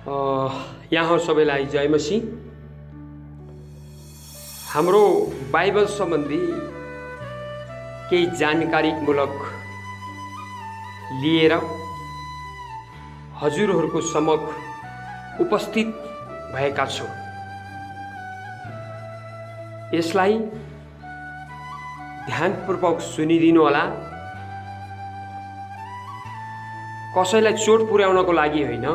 यहाँ सबैलाई जय मसीह। हाम्रो बाइबल सम्बन्धी केही जानकारीमूलक लिएर हजुरहरूको समक्ष उपस्थित भएका छौँ। यसलाई ध्यानपूर्वक सुनिदिनु होला। कसैलाई चोट पुर्याउनको लागि होइन,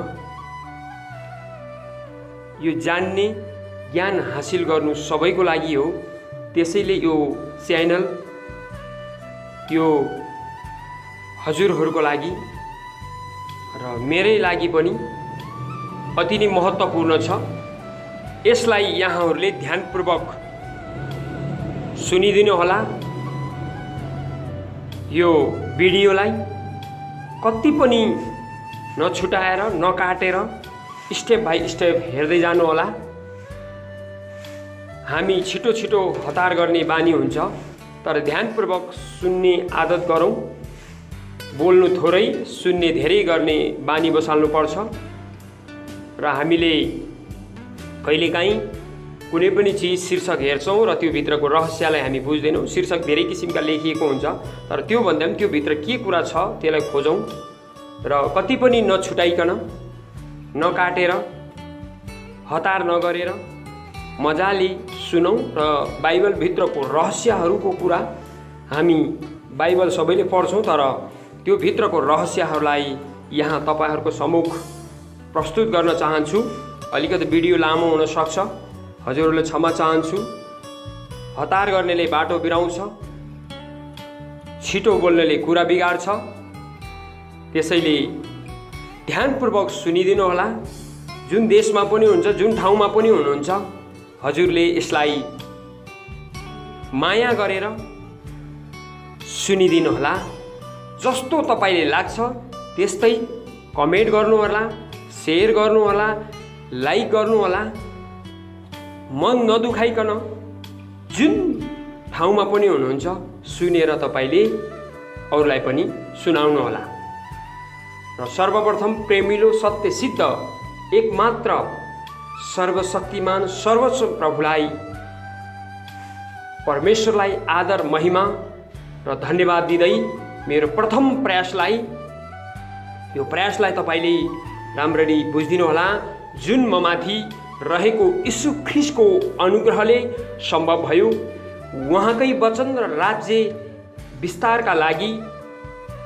यो जान्ने ज्ञान हासिल गर्नु सबैको लागि हो। त्यसैले यो च्यानल यो हजुरहरूको लागि र मेरै लागि पनि अति नै महत्त्वपूर्ण छ। यसलाई यहाँहरूले ध्यानपूर्वक सुनिदिनु होला। यो भिडियोलाई कति पनि नछुटाएर नकाटेर स्टेप बाई स्टेप हेर्दै जानु होला। हामी छिटो छिटो हतार गर्ने बानी हुन्छ, तर ध्यानपूर्वक सुन्ने आदत गरौँ। बोल्नु थोरै सुन्ने धेरै गर्ने बानी बसाल्नुपर्छ। र हामीले कहिलेकाहीँ कुनै पनि चिज शीर्षक हेर्छौँ र त्यो भित्रको रहस्यलाई हामी बुझ्दैनौँ। शीर्षक धेरै किसिमका लेखिएको हुन्छ, तर त्योभन्दा पनि त्यो भित्र के कुरा छ त्यसलाई खोजौँ र कति पनि नछुटाइकन नकाटेर हतार नगरेर मजाले सुनौँ र बाइबलभित्रको रहस्यहरूको कुरा हामी बाइबल सबैले पढ्छौँ, तर त्यो भित्रको रहस्यहरूलाई यहाँ तपाईँहरूको सम्मुख प्रस्तुत गर्न चाहन्छु। अलिकति भिडियो लामो हुन सक्छ, हजुरहरूले क्षमा चाहन्छु। हतार गर्नेले बाटो बिराउँछ, छिटो बोल्नेले कुरा बिगार्छ। त्यसैले ध्यानपूर्वक सुनिदिनु होला। जुन देशमा पनि हुन्छ, जुन ठाउँमा पनि हुनुहुन्छ, हजुरले यसलाई माया गरेर सुनिदिनु होला। जस्तो तपाईँले लाग्छ त्यस्तै कमेन्ट गर्नु होला, सेयर गर्नु होला, लाइक गर्नु होला। मन नदुखाइकन जुन ठाउँमा पनि हुनुहुन्छ सुनेर तपाईँले अरूलाई पनि सुनाउनु होला। र सर्वप्रथम प्रेमिलो सत्य सिद्ध एकमात्र सर्वशक्तिमान सर्वोच्च प्रभुलाई, परमेश्वरलाई आदर महिमा र धन्यवाद दिँदै मेरो प्रथम प्रयासलाई यो प्रयासलाई तपाईँले राम्ररी बुझिदिनु होला। जुन ममाथि रहेको यीशु ख्रीष्टको अनुग्रहले सम्भव भयो। उहाँकै वचन र राज्य विस्तारका लागि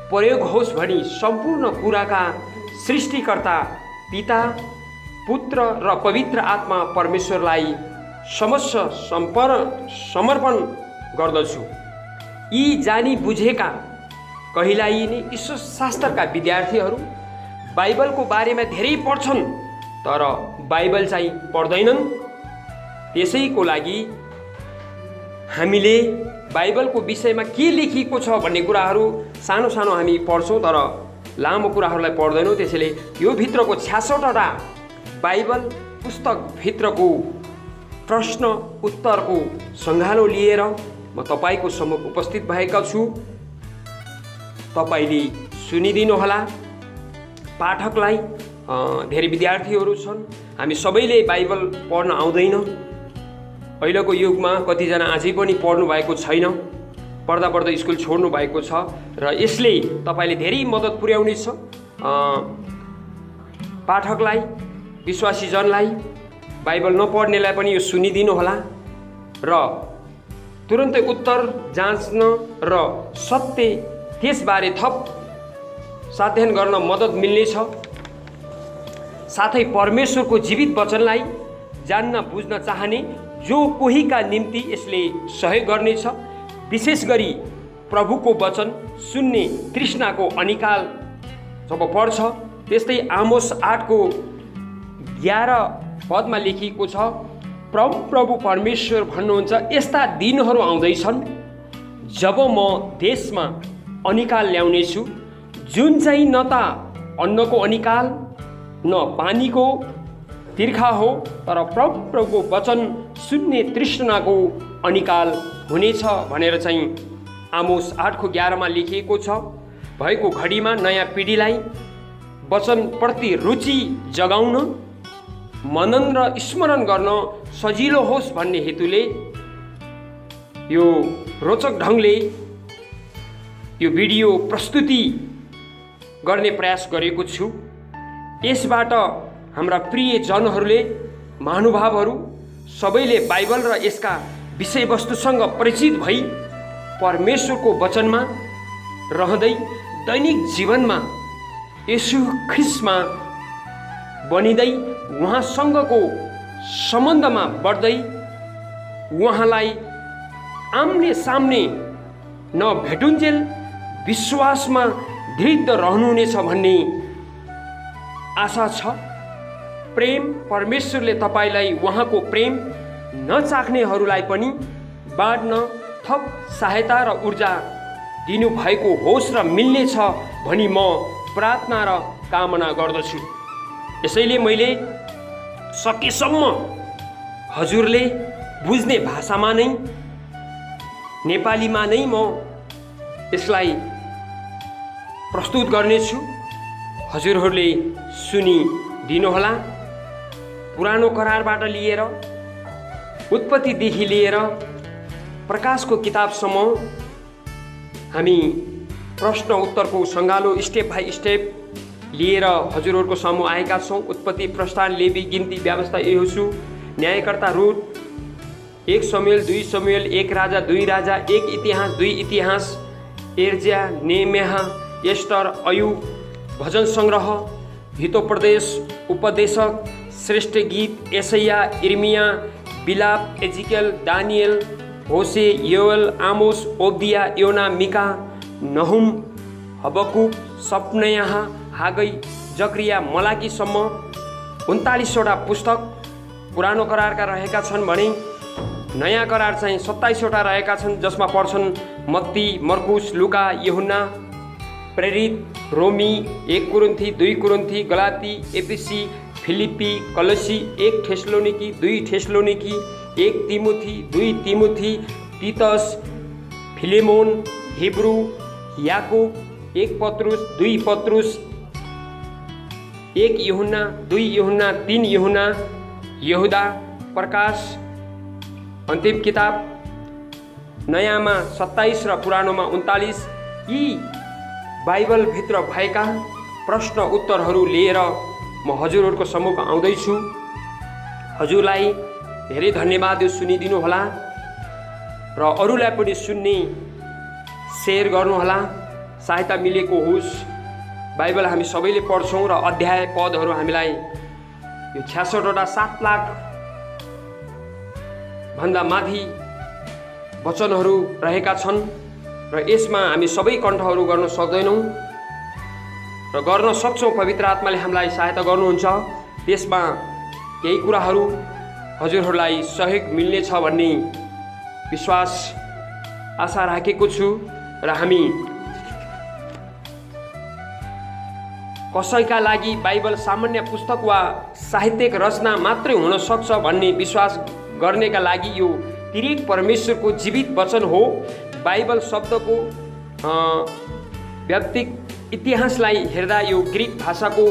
प्रयोग होस् भनी सम्पूर्ण कुराका सृष्टिकर्ता पिता, पुत्र र पवित्र आत्मा परमेश्वरलाई समस्त समर्पण गर्दछु। यी जानी बुझेका कहिल्यै नै ईश्वर शास्त्रका विद्यार्थीहरू बाइबलको बारेमा धेरै पढ्छन्, तर बाइबल चाहिँ पढ्दैनन्। त्यसैको लागि हामीले बाइबलको विषयमा के लेखिएको छ भन्ने कुराहरू सानो सानो हामी पढ्छौँ, तर लामो कुराहरूलाई पढ्दैनौँ। त्यसैले यो भित्रको 66वटा बाइबल पुस्तकभित्रको प्रश्न उत्तरको सङ्गालो लिएर म तपाईँको सम्मुख उपस्थित भएका छु। तपाईँले सुनिदिनु होला। पाठकलाई धेरै विद्यार्थीहरू छन्, हामी सबैले बाइबल पढ्न आउँदैन। अहिलेको युगमा कतिजना अझै पनि पढ्नु भएको छैन, पढ्दा पढ्दा स्कुल छोड्नु भएको छ र यसले तपाईँले धेरै मद्दत पुर्याउनेछ। पाठकलाई, विश्वासीजनलाई, बाइबल नपढ्नेलाई पनि यो सुनिदिनु होला र तुरन्तै उत्तर जाँच्न र सत्य त्यसबारे थप साध्ययन गर्न मद्दत मिल्नेछ। साथै परमेश्वरको जीवित वचनलाई जान्न बुझ्न चाहने जो कोहीका निम्ति यसले सहयोग गर्नेछ। विशेष गरी प्रभुको वचन सुन्ने तृष्णाको अनिकाल जब पढ्छ, त्यस्तै आमोस 8:11 पदमा लेखिएको छ, प्रभु परमेश्वर भन्नुहुन्छ, यस्ता दिनहरू आउँदैछन् जब म देशमा अनिकाल ल्याउनेछु, जुन चाहिँ न त अन्नको अनिकाल न पानीको तिर्खा हो, तर प्रभुको वचन सुन्ने तृष्णाको अनिकाल हुनेछ भनेर चाहिँ आमोस 8:11 लेखिएको छ। भएको घडीमा नयाँ पिँढीलाई वचनप्रति रुचि जगाउन मनन र स्मरण गर्न सजिलो होस् भन्ने हेतुले यो रोचक ढङ्गले यो भिडियो प्रस्तुति गर्ने प्रयास गरेको छु। यसबाट हाम्रा प्रिय जनहरूले, महानुभावहरू सबैले बाइबल र यसका विषयवस्तुसँग परिचित भई परमेश्वरको वचनमा रहँदै दैनिक जीवनमा येशू ख्रीष्टमा बनिँदै उहाँसँगको सम्बन्धमा बढ्दै उहाँलाई आम्ने सामने नभेटुन्जेल विश्वासमा दृढ रहनुहुनेछ भन्ने आशा छ। प्रेम परमेश्वरले तपाईलाई उहाँको प्रेम नचाख्नेहरूलाई पनि बाँड्न थप सहायता र ऊर्जा दिनुभएको होस् र मिल्नेछ भनी म प्रार्थना र कामना गर्दछु। यसैले मैले सकेसम्म हजुरले बुझ्ने भाषामा नै, नेपालीमा नै म यसलाई प्रस्तुत गर्नेछु। हजुरहरूले सुनिदिनुहोला। पुरानो करारबाट लिएर उत्पत्तिदेखि लिएर प्रकाशको किताबसम्म हामी प्रश्न उत्तरको सङ्गालो स्टेप बाई स्टेप लिएर हजुरहरूको सम्मुख आएका छौँ। उत्पत्ति, प्रस्थान, लेवी, गिन्ती, व्यवस्था, यहोशू, न्यायकर्ता, रुथ, 1 शमूएल, 2 शमूएल, 1 राजा, 2 राजा, 1 इतिहास, 2 इतिहास, एर्ज्या, नेहम्याह, एस्टर, अयुब, भजन सङ्ग्रह, हितोपदेश, उपदेशक, श्रेष्ठ गीत, यशाया, इर्मिया, बिलाप, एजिकेल, दानियल, होसे, योएल, आमोस, ओब्दिया, योना, मिका, नहुम, हबकुक, सपन्याह, हागै, जकरिया, मलाकीसम्म 39वटा पुस्तक पुरानो करारका रहेका छन् भने नयाँ करार चाहिँ 27वटा रहेका छन्, जसमा पर्छन् मत्ती, मर्कुस, लुका, यूहन्ना, प्रेरित, रोमी, 1 कुरिन्थी, 2 कुरिन्थी, गलाती, एफिसी, फिलिप्पी, कलसी, 1 थेसलोनिकी, 2 थेसलोनिकी, 1 तिमोथी, 2 तिमोथी, तीतस, फिलेमोन, हिब्रू, याकूब, 1 पत्रुस, 2 पत्रुस, 1 यूहन्ना, 2 यूहन्ना, 3 यूहन्ना, यहूदा, प्रकाश, अन्तिम किताब, नयाँमा 27 र पुरानोमा 39। यी बाइबलभित्र भएका प्रश्न उत्तरहरू लिएर म हजुरहरूको सम्मुख आउँदैछु। हजुरलाई धेरै धन्यवाद सुनिदिनु होला र अरूलाई पनि सुन्ने सेयर गर्नुहोला, सहायता मिलेको होस्। बाइबल हामी सबैले पढ्छौँ र अध्याय पदहरू हामीलाई यो 66वटा 7 लाख भन्दा माथि वचनहरू रहेका छन् र यसमा हामी सबै कण्ठहरू गर्न सक्दैनौँ र गर्न सक्छौँ। पवित्र आत्माले हामीलाई सहायता गर्नुहुन्छ। त्यसमा केही कुराहरू हजुरहरूलाई सहयोग मिल्नेछ भन्ने विश्वास, आशा राखेको छु र हामी कसैका लागि बाइबल सामान्य पुस्तक वा साहित्यिक रचना मात्रै हुन सक्छ भन्ने विश्वास गर्नेका लागि यो तिर्यक परमेश्वरको जीवित वचन हो। बाइबल शब्दको व्यावहारिक इतिहासलाई हेर्दा यो ग्रिक भाषाको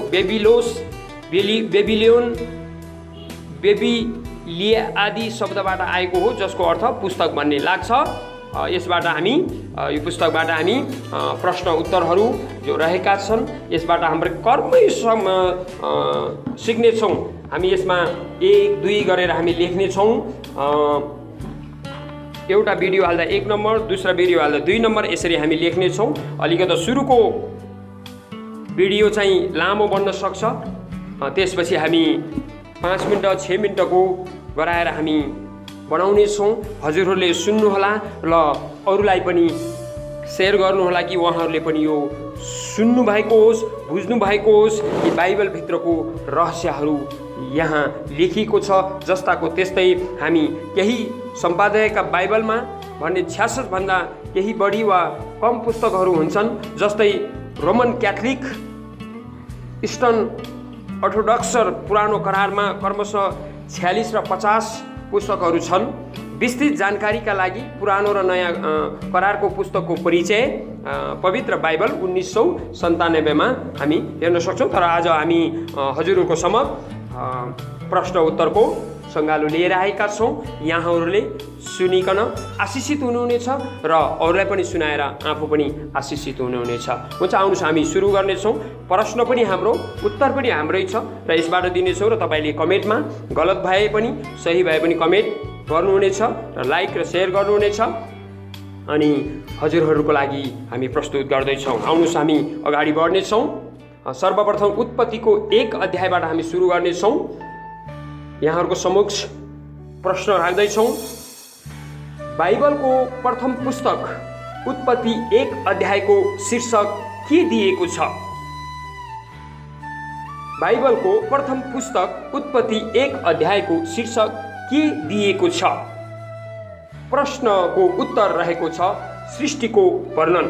बेबिलिया आदि शब्दबाट आएको हो, जसको अर्थ पुस्तक भन्ने लाग्छ। यसबाट हामी यो पुस्तकबाट हामी प्रश्न उत्तरहरू जो रहेका छन् यसबाट हाम्रो कर्मैसम्म सिक्नेछौँ। हामी यसमा 1, 2 गरेर हामी लेख्नेछौँ। एउटा भिडियो हाल्दा 1 नम्बर, दोस्रो भिडियो हाल्दा 2 नम्बर, यसरी हामी लेख्नेछौँ। अलिकति सुरुको भिडियो चाहिँ लामो बन्न सक्छ, त्यसपछि हामी 5 मिनट 6 मिनटको गराएर हामी बनाउनेछौँ। हजुरहरूले सुन्नुहोला र अरूलाई पनि सेयर गर्नुहोला कि उहाँहरूले पनि यो सुन्नु भएको होस्, बुझ्नु भएको होस् कि बाइबलभित्रको रहस्यहरू यहाँ लेखिएको छ। जस्ताको त्यस्तै हामी केही सम्पादकका बाइबलमा भन्ने 66 भन्दा केही बढी वा कम पुस्तकहरू हुन्छन्, जस्तै रोमन क्याथोलिक, इस्टर्न अर्थोडक्स पुरानो करारमा क्रमशः 46 र 50 पुस्तकहरू छन्। विस्तृत जानकारीका लागि पुरानो र नयाँ करारको पुस्तकको परिचय पवित्र बाइबल 1997 मा हामी हेर्न सक्छौँ। तर आज हामी हजुरहरूको समक्ष प्रश्न उत्तरको सङ्गालो लिएर आएका छौँ। यहाँहरूले सुनिकन आशिषित हुनुहुनेछ र अरूलाई पनि सुनाएर आफू पनि आशिषित हुनुहुनेछ। हुन्छ, आउनुहोस् हामी सुरु गर्नेछौँ। प्रश्न पनि हाम्रो, उत्तर पनि हाम्रै छ र यसबाट दिनेछौँ र तपाईँले कमेन्टमा गलत भए पनि सही भए पनि कमेन्ट गर्नुहुनेछ र लाइक र सेयर गर्नुहुनेछ। अनि हजुरहरूको लागि हामी प्रस्तुत गर्दैछौँ। आउनुहोस् हामी अगाडि बढ्नेछौँ। सर्वप्रथम उत्पत्तिको 1 अध्यायबाट हामी सुरु गर्नेछौँ। यहाँहरूको समक्ष प्रश्न राख्दैछौँ। बाइबलको प्रथम पुस्तक उत्पत्ति 1 अध्यायको शीर्षक के दिएको छ? बाइबलको प्रथम पुस्तक उत्पत्ति 1 अध्यायको शीर्षक के दिएको छ? प्रश्नको उत्तर रहेको छ सृष्टिको वर्णन।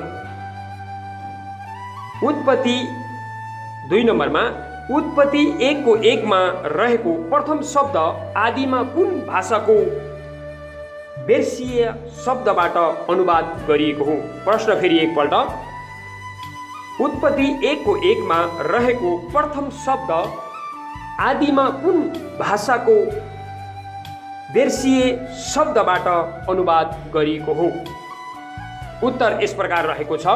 उत्पत्ति 2 नम्बरमा उत्पत्ति 1 को 1 मा रहेको प्रथम शब्द आदिमा कुन भाषाको बेर्सिया शब्दबाट अनुवाद गरिएको हो? प्रश्न फेरि एकपल्ट। उत्पत्ति 1 को 1 मा रहेको प्रथम शब्द आदिमा कुन भाषाको बेर्सिए शब्दबाट अनुवाद गरिएको हो? उत्तर यस प्रकार रहेको छ।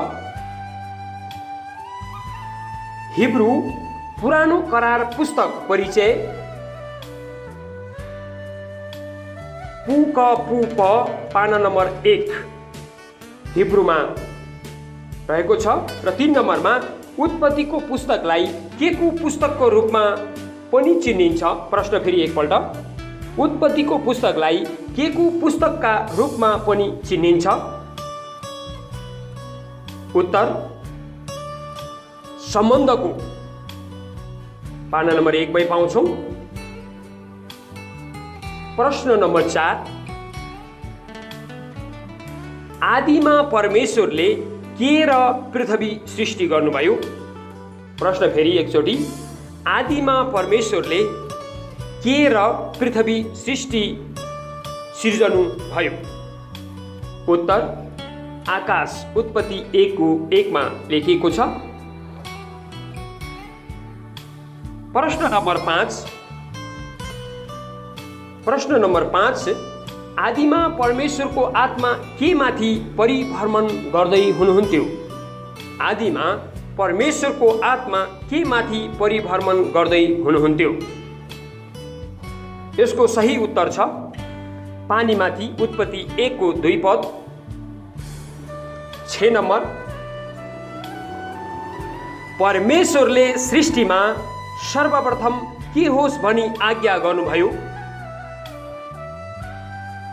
हिब्रू पुरानो करार पुस्तक परिचय पुक पाना नम्बर 1 हिब्रूमा रहेको छ र 3 नम्बरमा उत्पत्तिको पुस्तकलाई के को पुस्तकको रूपमा पनि चिनिन्छ? प्रश्न फेरि एकपल्ट। उत्पत्तिको पुस्तकलाई के को पुस्तकका रूपमा पनि चिनिन्छ? उत्तर सम्बन्धको पाना नम्बर 1 मै पाउँछौँ। प्रश्न नम्बर 4, आदिमा परमेश्वरले के र पृथ्वी सृष्टि गर्नुभयो? प्रश्न फेरि एकचोटि। आदिमा परमेश्वरले के र पृथ्वी सृष्टि सिर्जनु भयो? उत्तर आकाश। उत्पत्ति 1 को 1 मा लेखिएको छ। प्रश्न नम्बर 5, प्रश्न नम्बर 5, आदिमा परमेश्वरको आत्मा के माथि परिभ्रमण गर्दै हुनुहुन्थ्यो? आदिमा परमेश्वरको आत्मा के माथि परिभ्रमण गर्दै हुनुहुन्थ्यो? यसको सही उत्तर छ पानीमाथि। उत्पत्ति 1 को 2 पद। 6 नम्बर, परमेश्वरले सृष्टिमा सर्वप्रथम के होस् भनी आज्ञा गर्नुभयो?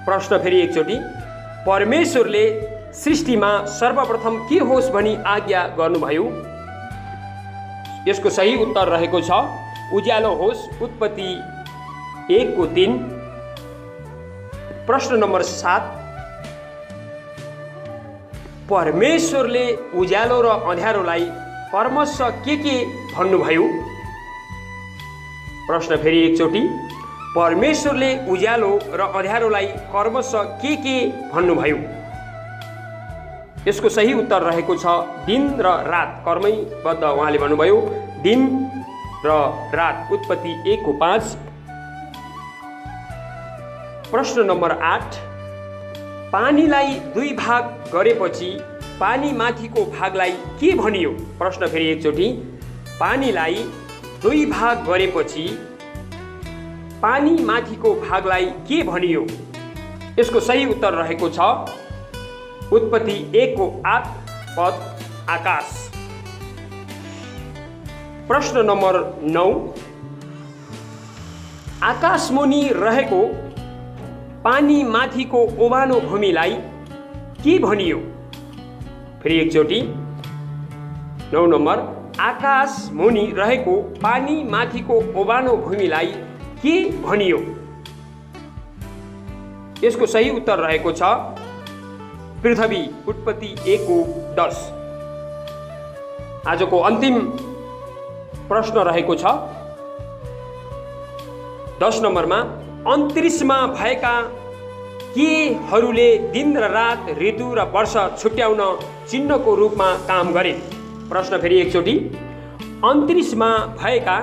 प्रश्न फेरि एकचोटि। परमेश्वरले सृष्टिमा सर्वप्रथम के होस् भनी आज्ञा गर्नुभयो? यसको सही उत्तर रहेको छ उज्यालो होस्। उत्पत्ति 1 को 3। प्रश्न नम्बर 7, परमेश्वरले उज्यालो र अँध्यारोलाई क्रमशः के भन्नुभयो? प्रश्न फेरि एकचोटि। परमेश्वरले उज्यालो र अँध्यारोलाई क्रमशः के भन्नुभयो? यसको सही उत्तर रहेको छ दिन र रात। कर्मैबद्ध उहाँले भन्नुभयो दिन र रात। उत्पत्ति 1 को 5। प्रश्न नम्बर 8, पानीलाई 2 भाग गरेपछि पानी माथिको भागलाई के भनियो? प्रश्न फेरि एकचोटि। पानीलाई 2 भाग गरेपछि पानी माथिको भागलाई के भनियो? यसको सही उत्तर रहेको छ उत्पत्ति 1 को 8 पद आकाश। प्रश्न नम्बर 9, आकाशमुनि रहेको पानी माथिको ओभानो भूमिलाई के भनियो? फेरि एकचोटि। 9 नम्बर, आकाश मुनि रहेको पानी माथिको ओभानो भूमिलाई के भनियो? यसको सही उत्तर रहेको छ पृथ्वी। उत्पत्ति 1 को 10। आजको अन्तिम प्रश्न रहेको छ 10 नम्बरमा, अन्तरिक्षमा भएका केहरूले दिन र रात, ऋतु र वर्ष छुट्याउन चिन्हको रूपमा काम गरे? प्रश्न फेरि एकचोटि। अन्तरिक्षमा भएका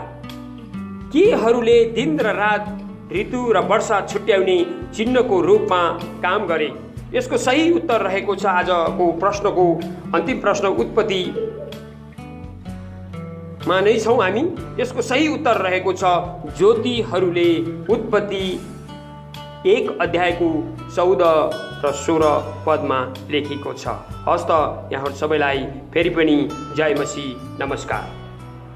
केहरूले दिन र रात ऋतु र वर्षा छुट्याउने चिन्हको रूपमा काम गरे? यसको सही उत्तर रहेको छ आजको प्रश्नको अन्तिम प्रश्न उत्पत्तिमा नै छौँ हामी। यसको सही उत्तर रहेको छ ज्योतिहरूले उत्पत्ति 1 अध्यायको 14 र 16 पदमा लेखिएको छ। हस्त यहाँहरू सबैलाई फेरि पनि जय मसीह, नमस्कार।